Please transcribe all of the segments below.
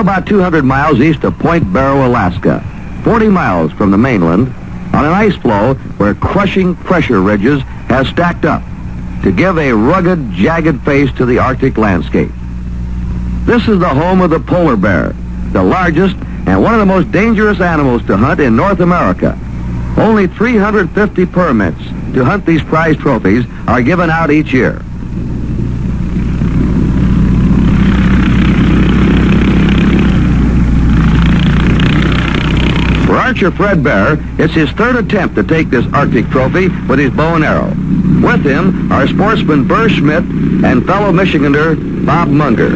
about 200 miles east of Point Barrow, Alaska, 40 miles from the mainland, on an ice floe where crushing pressure ridges have stacked up to give a rugged, jagged face to the Arctic landscape. This is the home of the polar bear, the largest and one of the most dangerous animals to hunt in North America. Only 350 permits to hunt these prize trophies are given out each year. For Archer Fred Bear, it's his third attempt to take this Arctic trophy with his bow and arrow. With him are sportsman Burr Schmidt and fellow Michigander Bob Munger.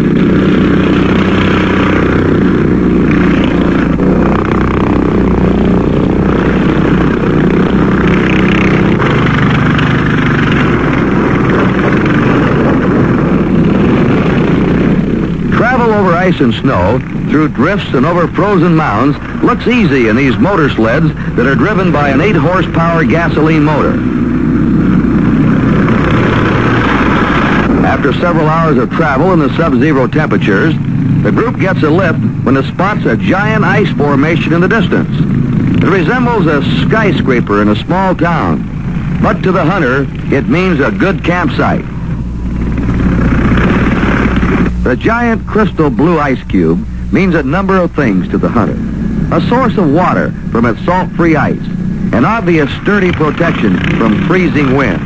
Travel over ice and snow, through drifts and over frozen mounds, looks easy in these motor sleds that are driven by an 8-horsepower gasoline motor. After several hours of travel in the sub-zero temperatures, the group gets a lift when it spots a giant ice formation in the distance. It resembles a skyscraper in a small town, but to the hunter, it means a good campsite. The giant crystal blue ice cube means a number of things to the hunter. A source of water from its salt-free ice, an obvious sturdy protection from freezing wind.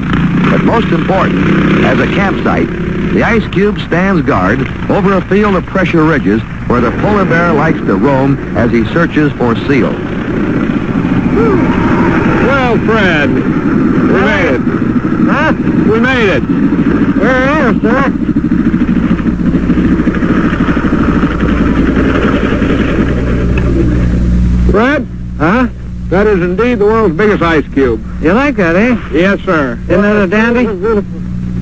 But most important, as a campsite, the ice cube stands guard over a field of pressure ridges where the polar bear likes to roam as he searches for seals. Well, Fred, we made it. Huh? We made it. There it is, sir. Fred? Huh? That is indeed the world's biggest ice cube. You like that, eh? Yes, sir. Isn't that a dandy?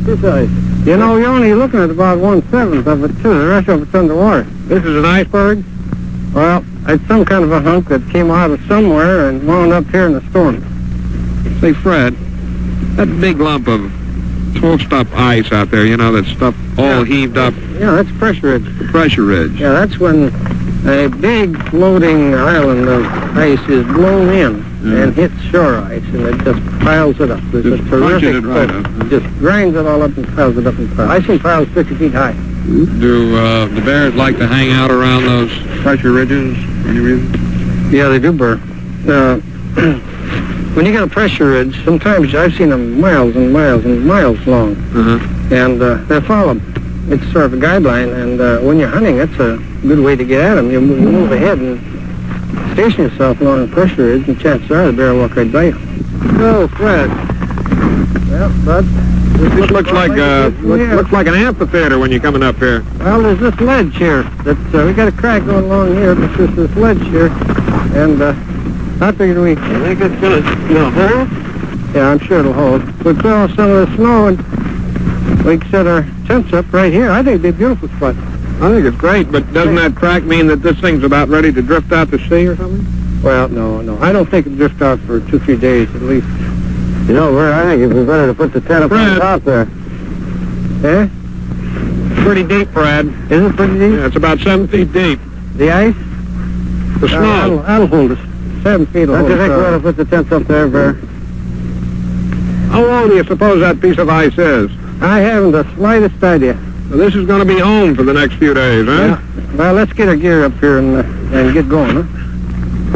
This ice. You know, you're only looking at about 1/7 of it, too. The rest of it's underwater. This is an iceberg? Well, it's some kind of a hunk that came out of somewhere and wound up here in the storm. Say, Fred, that big lump of tossed up ice out there, you know, that stuff all heaved up. Yeah, that's pressure ridge. The pressure ridge. Yeah, that's when a big floating island of ice is blown in and hits shore ice, and it just piles it up. There's Just a terrific punches it right up. It just grinds it all up and piles it up and piles. I've seen piles 50 feet high. Do the bears like to hang out around those pressure ridges? Any reason? Yeah, they do, Burr. When you get a pressure ridge, sometimes I've seen them miles and miles and miles long, and they're followed. It's sort of a guideline, and when you're hunting, that's a good way to get at them. You move ahead and station yourself along the pressure ridge, and chances are the bear will walk right by you. Oh, Fred. Well, but This looks like looks like an amphitheater when you're coming up here. well, there's this ledge here that we got a crack going along here. There's just this ledge here, and I figured we. I think it's gonna hold. Yeah, I'm sure it'll hold. We put on some of the snow, and we can set our tents up right here. I think it'd be a beautiful spot. I think it's great, but doesn't that crack mean that this thing's about ready to drift out to sea or something? Well, no. I don't think it'll drift out for 2-3 days at least. You know, I think it'd be better to put the tent up on top there. Eh? Pretty deep, Fred. Is it pretty deep? Yeah, it's about 7 feet deep. The ice? The snow. That'll hold us. 7 feet will Don't hold you think us. we ought to put the tents up there, Bear? How long do you suppose that piece of ice is? I haven't the slightest idea. Well, this is going to be home for the next few days, huh? Yeah. Well, let's get our gear up here and get going, huh?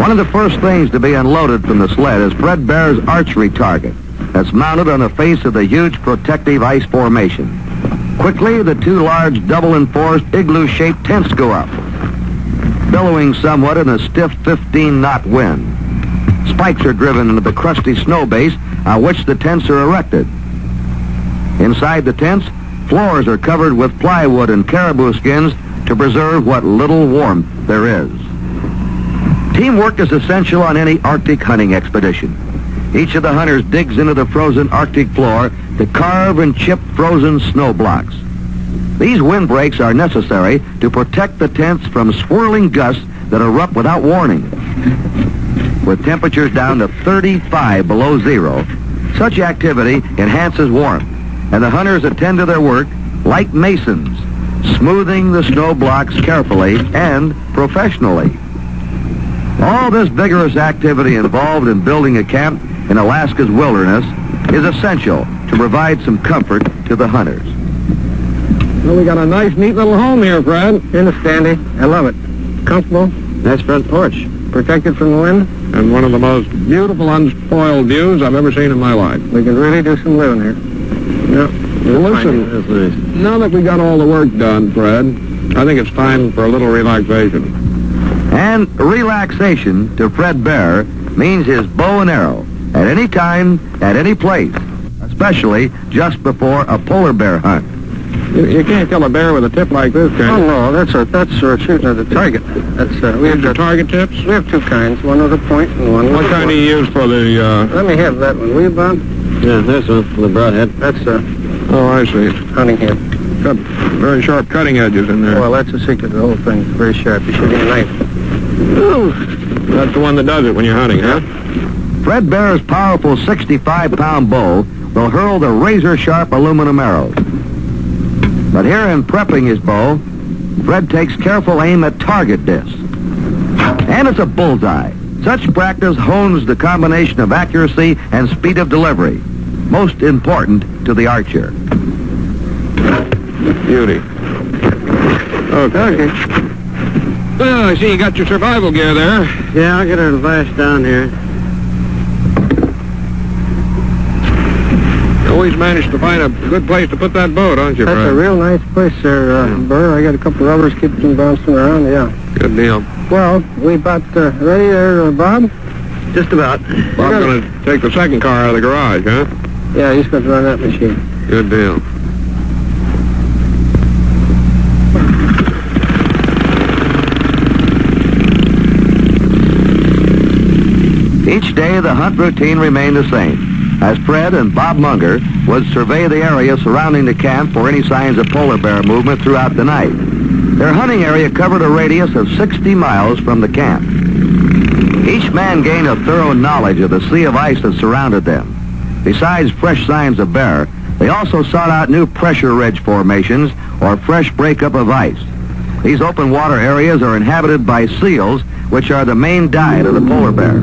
One of the first things to be unloaded from the sled is Fred Bear's archery target that's mounted on the face of the huge protective ice formation. Quickly, the two large double-enforced igloo-shaped tents go up, billowing somewhat in a stiff 15-knot wind. Spikes are driven into the crusty snow base on which the tents are erected. Inside the tents, floors are covered with plywood and caribou skins to preserve what little warmth there is. Teamwork is essential on any Arctic hunting expedition. Each of the hunters digs into the frozen Arctic floor to carve and chip frozen snow blocks. These windbreaks are necessary to protect the tents from swirling gusts that erupt without warning. With temperatures down to 35 below zero, such activity enhances warmth, and the hunters attend to their work like masons, smoothing the snow blocks carefully and professionally. All this vigorous activity involved in building a camp in Alaska's wilderness is essential to provide some comfort to the hunters. Well, we got a nice, neat little home here, Fred. In the standy. I love it. Comfortable. Nice front porch. Protected from the wind. And one of the most beautiful, unspoiled views I've ever seen in my life. We can really do some living here. Yeah. Well, listen, now that we got all the work done, Fred, I think it's time for a little relaxation. And relaxation to Fred Bear means his bow and arrow at any time, at any place, especially just before a polar bear hunt. You can't kill a bear with a tip like this, can you? Oh, no, that's shooting at the target. We have the target tips? We have two kinds, one with a point and one with What kind do you use for the, Let me have that one, will you, Bob? Yeah, this one for the broadhead. That's Oh, I see. hunting head. Got very sharp cutting edges in there. Well, that's the secret of the whole thing. It's very sharp. You're shooting a knife. That's the one that does it when you're hunting, huh? Fred Bear's powerful 65-pound bow will hurl the razor-sharp aluminum arrows. But here in prepping his bow, Fred takes careful aim at target discs. And it's a bullseye. Such practice hones the combination of accuracy and speed of delivery, most important to the archer. Beauty. Okay. Well, I see you got your survival gear there. Yeah, I'll get her lashed down here. You always manage to find a good place to put that bow, don't you, Fred? That's a real nice place there, Burr. I got a couple of rubbers, keep them bouncing around, yeah. Good deal. Well, we about ready there, Bob? Just about. Bob's going to take the second car out of the garage, huh? Yeah, he's going to run that machine. Good deal. Each day, the hunt routine remained the same, as Fred and Bob Munger would survey the area surrounding the camp for any signs of polar bear movement throughout the night. Their hunting area covered a radius of 60 miles from the camp. Each man gained a thorough knowledge of the sea of ice that surrounded them. Besides fresh signs of bear, they also sought out new pressure ridge formations or fresh breakup of ice. These open water areas are inhabited by seals, which are the main diet of the polar bear.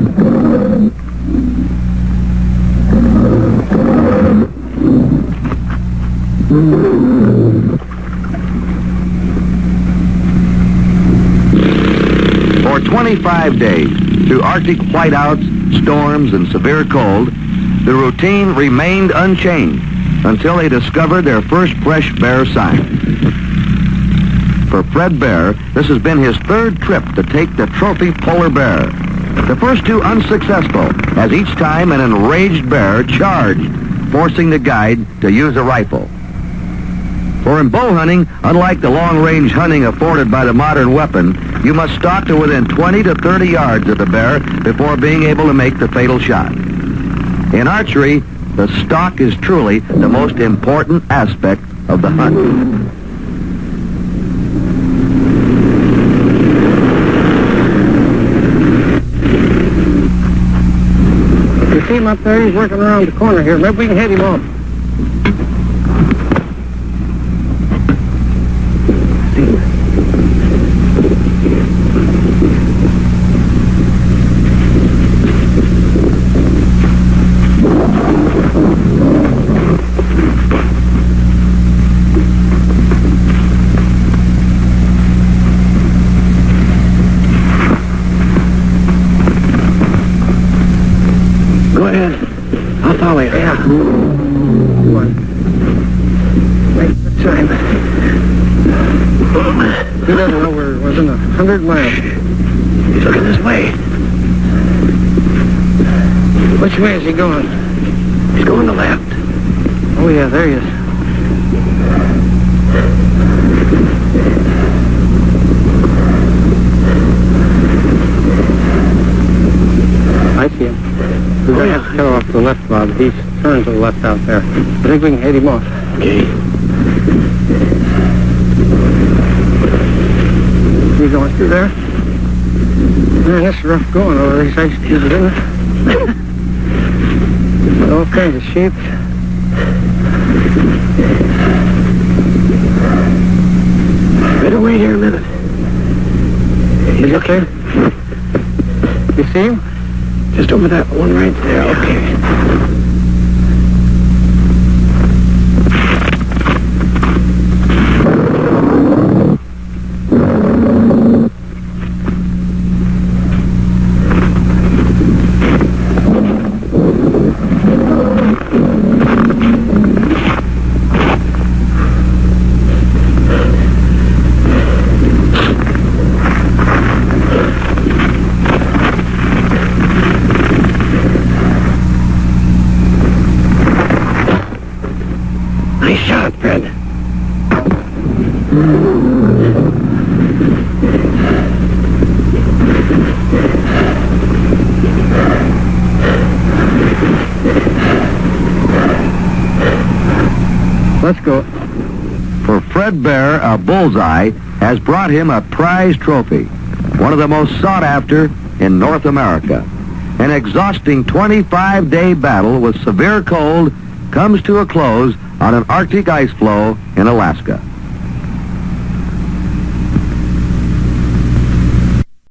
For 25 days, through Arctic whiteouts, storms, and severe cold, the routine remained unchanged until they discovered their first fresh bear sign. For Fred Bear, this has been his third trip to take the trophy polar bear. The first two unsuccessful, as each time an enraged bear charged, forcing the guide to use a rifle. For in bow hunting, unlike the long-range hunting afforded by the modern weapon, you must stalk to within 20 to 30 yards of the bear before being able to make the fatal shot. In archery, the stalk is truly the most important aspect of the hunt. You see him up there? He's working around the corner here. Maybe we can head him off. Go ahead. I'll follow you. Yeah. Come on. Make the time. He doesn't know we're within 100 miles. He's looking this way. Which way is he going? He's going to left. Oh, yeah, there he is. I see him. We're going to have to cut off to the left, Bob. He's turned to the left out there. I think we can head him off. Okay. He going through there? Man, this is rough going over these ice cubes, isn't it? All kinds of shapes. better wait here a minute. Is it there? You see him? Just over that one right there. Okay. Nice shot, Fred. Let's go. For Fred Bear, a bullseye has brought him a prize trophy, one of the most sought after in North America. An exhausting 25-day battle with severe cold comes to a close on an Arctic ice floe in Alaska.